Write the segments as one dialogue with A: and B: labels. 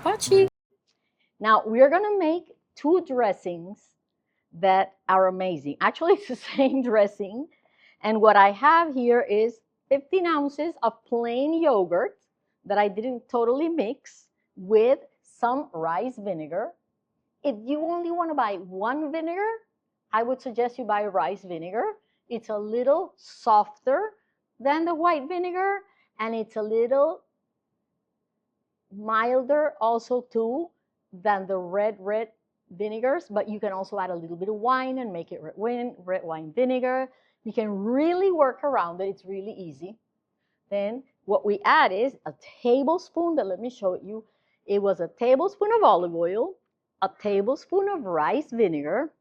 A: Pachi. Now we're gonna make two dressings that are amazing. Actually, it's the same dressing. And what I have here is 15 ounces of plain yogurt that I didn't totally mix with some rice vinegar. If you only want to buy one vinegar, I would suggest you buy rice vinegar. It's a little softer than the white vinegar, and it's a little milder also too than the red vinegars, but you can also add a little bit of wine and make it red wine vinegar. You can really work around it. It's really easy. Then what we add is a tablespoon, let me show you. It was a tablespoon of olive oil, a tablespoon of rice vinegar,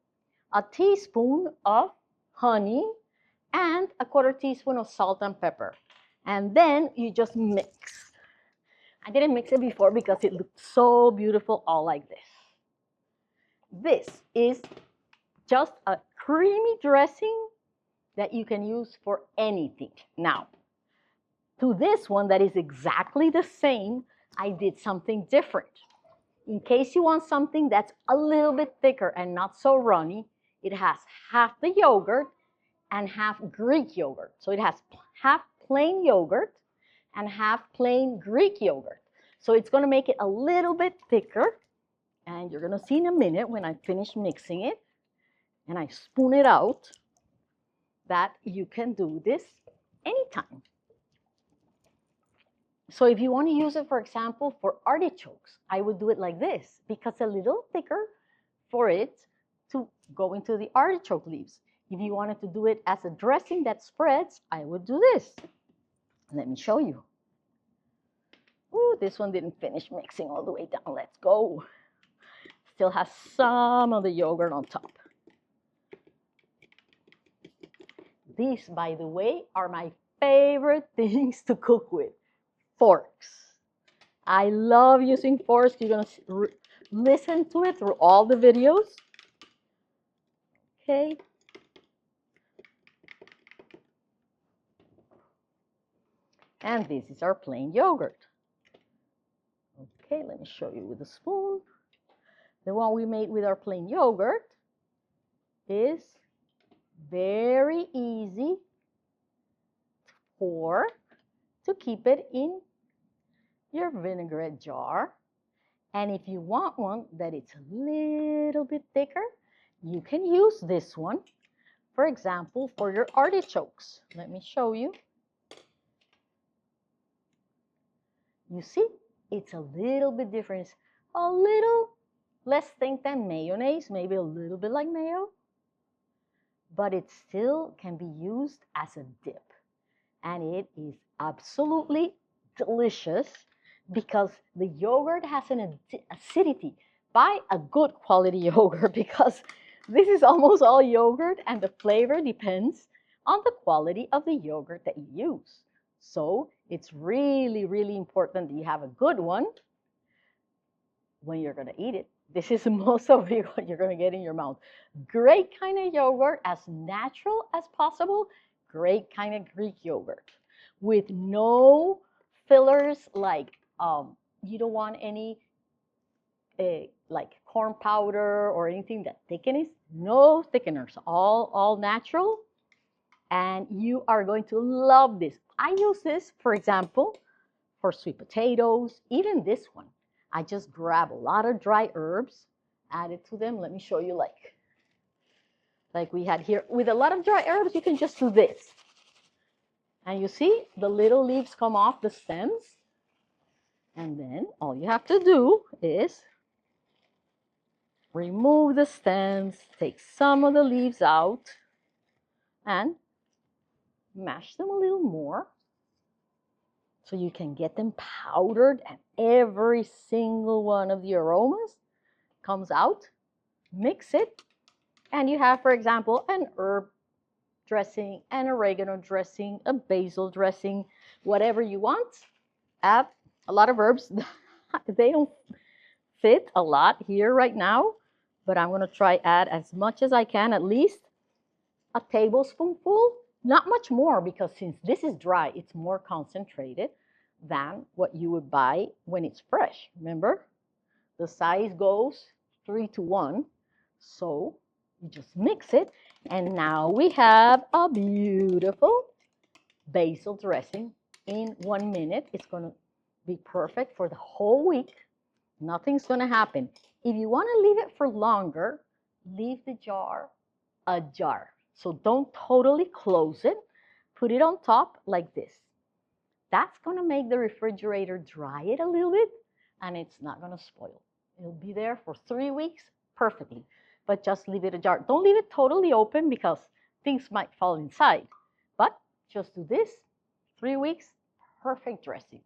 A: a teaspoon of honey, and a quarter teaspoon of salt and pepper. And then you just mix. I didn't mix it before because it looked so beautiful all like this. This is just a creamy dressing that you can use for anything. Now, to this one that is exactly the same, I did something different. In case you want something that's a little bit thicker and not so runny, it has half the yogurt and half Greek yogurt. So it has half plain yogurt and half plain Greek yogurt. So it's going to make it a little bit thicker. And you're going to see in a minute when I finish mixing it and I spoon it out that you can do this anytime. So if you want to use it, for example, for artichokes, I would do it like this because it's a little thicker for it to go into the artichoke leaves. If you wanted to do it as a dressing that spreads, I would do this. Let me show you. Ooh, this one didn't finish mixing all the way down. Let's go. Still has some of the yogurt on top. These, by the way, are my favorite things to cook with. Forks. I love using forks. You're going to listen to it through all the videos. Okay. And this is our plain yogurt. Okay, let me show you with a spoon. The one we made with our plain yogurt is very easy to keep it in your vinaigrette jar. And if you want one that it's a little bit thicker, you can use this one, for example, for your artichokes. Let me show you. You see, it's a little bit different. It's a little less thick than mayonnaise, maybe a little bit like mayo, but it still can be used as a dip. And it is absolutely delicious because the yogurt has an acidity. Buy a good quality yogurt because this is almost all yogurt and the flavor depends on the quality of the yogurt that you use. So it's really, really important that you have a good one when you're going to eat it. This is most of what you're going to get in your mouth. Great kind of yogurt, as natural as possible. Great kind of Greek yogurt with no fillers like you don't want any like corn powder or anything that thickens. No thickeners, all natural. And you are going to love this. I use this, for example, for sweet potatoes, even this one. I just grab a lot of dry herbs, add it to them. Let me show you like we had here. With a lot of dry herbs, you can just do this. And you see the little leaves come off the stems. And then all you have to do is remove the stems, take some of the leaves out, and mash them a little more so you can get them powdered and every single one of the aromas comes out. Mix it, and you have, for example, an herb dressing, an oregano dressing, a basil dressing, whatever you want. Add a lot of herbs. They don't fit a lot here right now, but I'm going to try add as much as I can, at least a tablespoonful. Not much more because since this is dry, it's more concentrated than what you would buy when it's fresh. Remember? The size goes 3-to-1. So you just mix it. And now we have a beautiful basil dressing in 1 minute. It's going to be perfect for the whole week. Nothing's going to happen. If you want to leave it for longer, leave the jar ajar. So don't totally close it. Put it on top like this. That's going to make the refrigerator dry it a little bit, and it's not going to spoil. It'll be there for 3 weeks perfectly, but just leave it ajar. Don't leave it totally open because things might fall inside, but just do this, 3 weeks, perfect dressing.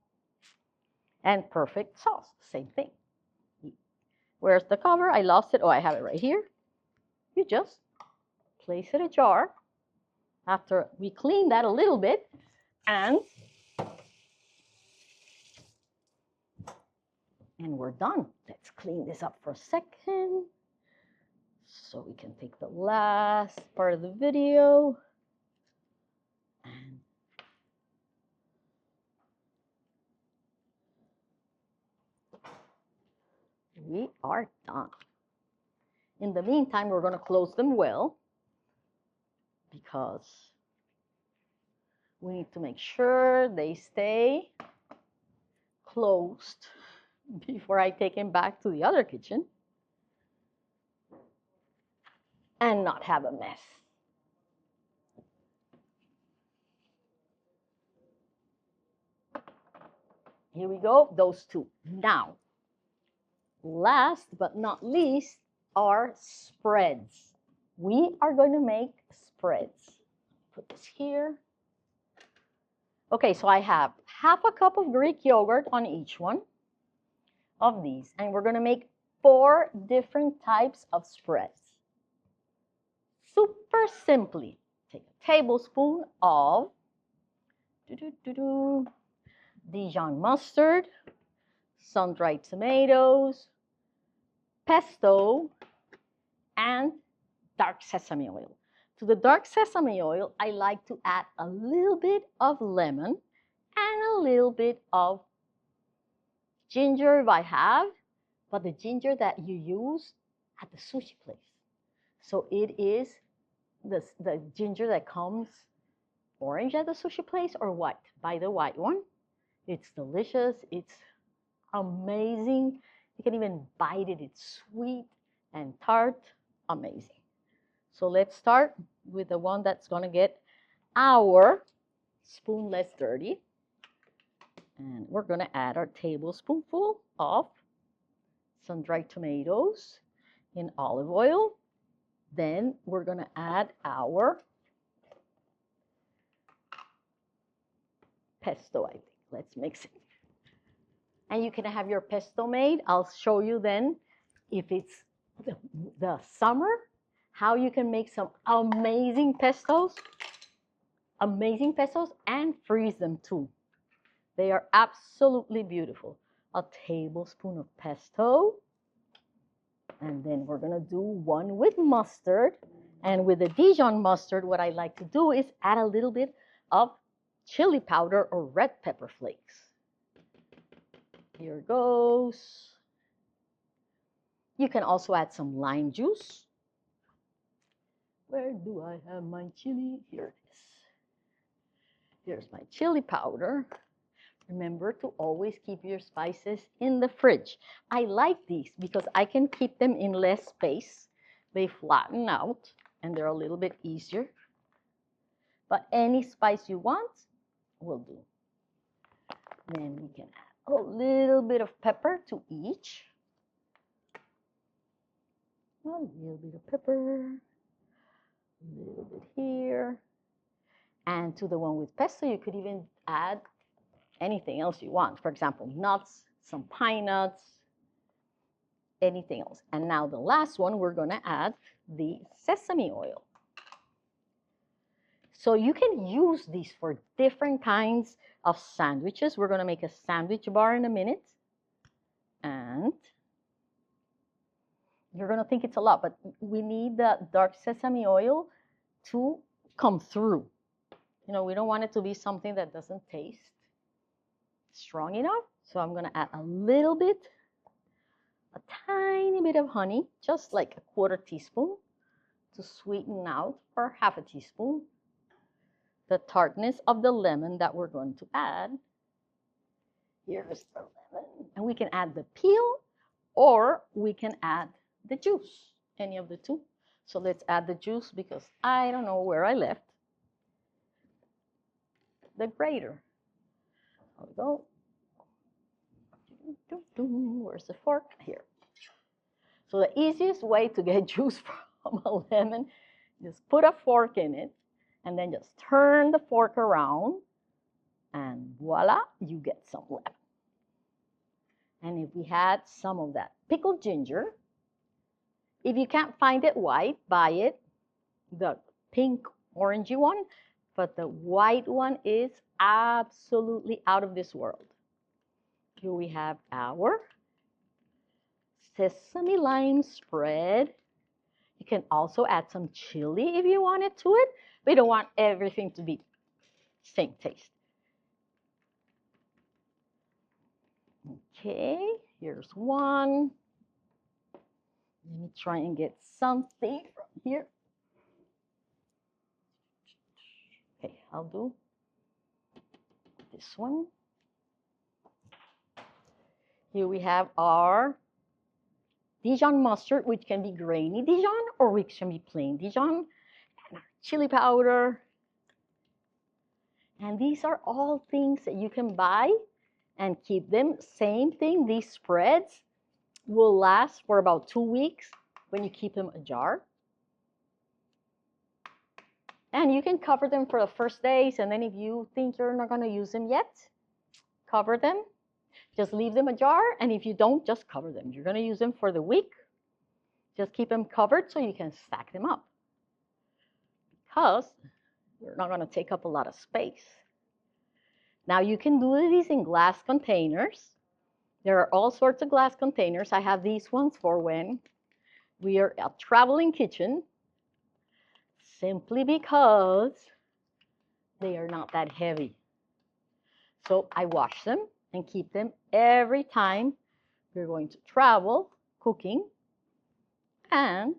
A: And perfect sauce, same thing. Where's the cover? I lost it. Oh, I have it right here. You just place it ajar after we clean that a little bit, and we're done. Let's clean this up for a second so we can take the last part of the video. And we are done. In the meantime, we're going to close them well because we need to make sure they stay closed before I take them back to the other kitchen and not have a mess. Here we go, those two. Now, last but not least are spreads. We are going to make spreads. Put this here. Okay, so I have half a cup of Greek yogurt on each one of these, and we're going to make 4 different types of spreads. Super simply, take a tablespoon of Dijon mustard, sun-dried tomatoes, pesto, and dark sesame oil. To the dark sesame oil, I like to add a little bit of lemon and a little bit of ginger if I have, but the ginger that you use at the sushi place. So it is the ginger that comes orange at the sushi place or white. Buy the white one. It's delicious. It's amazing. You can even bite it. It's sweet and tart. Amazing. So let's start with the one that's going to get our spoon less dirty. And we're going to add our tablespoonful of sun-dried tomatoes in olive oil. Then we're going to add our pesto, I think. Let's mix it. And you can have your pesto made. I'll show you then, if it's the summer, how you can make some amazing pestos and freeze them too. They are absolutely beautiful. A tablespoon of pesto. And then we're going to do one with mustard. And with the Dijon mustard, what I like to do is add a little bit of chili powder or red pepper flakes. Here goes. You can also add some lime juice. Where do I have my chili? Here it is. Here's my chili powder. Remember to always keep your spices in the fridge. I like these because I can keep them in less space. They flatten out and they're a little bit easier. But any spice you want will do. Then we can add a little bit of pepper to each. A little bit of pepper. A little bit here. And to the one with pesto, you could even add anything else you want. For example, nuts, some pine nuts, anything else. And now the last one, we're going to add the sesame oil. So you can use these for different kinds of sandwiches. We're going to make a sandwich bar in a minute. And you're going to think it's a lot, but we need the dark sesame oil to come through. You know, we don't want it to be something that doesn't taste strong enough. So I'm going to add a little bit a tiny bit of honey, just like a quarter teaspoon, to sweeten out, or half a teaspoon, the tartness of the lemon that we're going to add. Here's the lemon. And we can add the peel, or we can add the juice, any of the two. So let's add the juice because I don't know where I left the grater. There we go. Where's the fork? Here. So the easiest way to get juice from a lemon, just put a fork in it and then just turn the fork around and voila, you get some lemon. And if we had some of that pickled ginger, if you can't find it white, buy it, the pink orangey one, but the white one is absolutely out of this world. Here we have our sesame lime spread. You can also add some chili if you wanted to it. We don't want everything to be same taste. Okay, here's one. Let me try and get something from here. Okay, I'll do this one. Here we have our Dijon mustard, which can be grainy Dijon or which can be plain Dijon, and our chili powder. And these are all things that you can buy and keep them. Same thing, these spreads will last for about 2 weeks when you keep them a jar. And you can cover them for the first days, and then if you think you're not going to use them yet, cover them. Just leave them a jar, and if you don't, just cover them. You're going to use them for the week. Just keep them covered so you can stack them up, because they're not going to take up a lot of space. Now you can do these in glass containers. There are all sorts of glass containers. I have these ones for when we are a traveling kitchen, simply because they are not that heavy. So I wash them and keep them every time we're going to travel cooking, and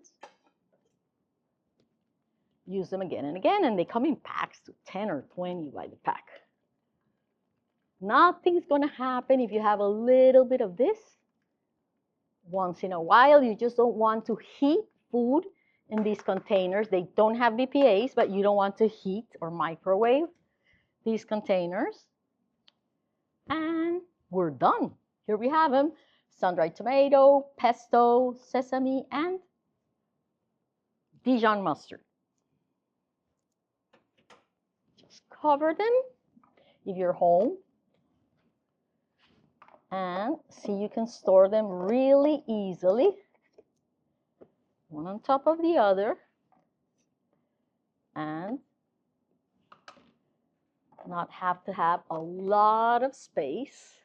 A: use them again and again. And they come in packs to 10 or 20 by the pack. Nothing's going to happen if you have a little bit of this once in a while. You just don't want to heat food in these containers. They don't have BPAs, but you don't want to heat or microwave these containers. And we're done. Here we have them: sun-dried tomato, pesto, sesame, and Dijon mustard. Just cover them if you're home. And see, you can store them really easily, one on top of the other, and not have to have a lot of space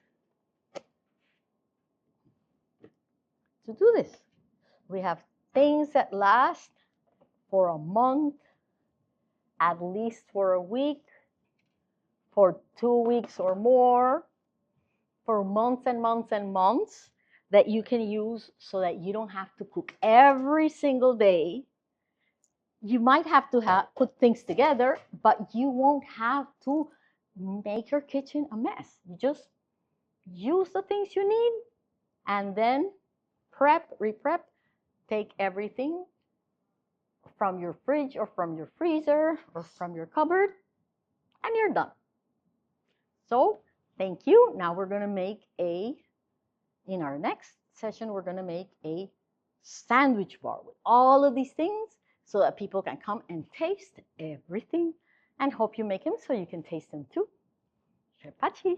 A: to do this. We have things that last for a month, at least for a week, for 2 weeks or more, for months and months and months, that you can use so that you don't have to cook every single day. You might have to put things together, but you won't have to make your kitchen a mess. You just use the things you need and then prep, re-prep, take everything from your fridge or from your freezer or from your cupboard, and you're done. So thank you. Now we're going to make in our next session, we're going to make a sandwich bar with all of these things so that people can come and taste everything, and hope you make them so you can taste them too. Chef Pachi.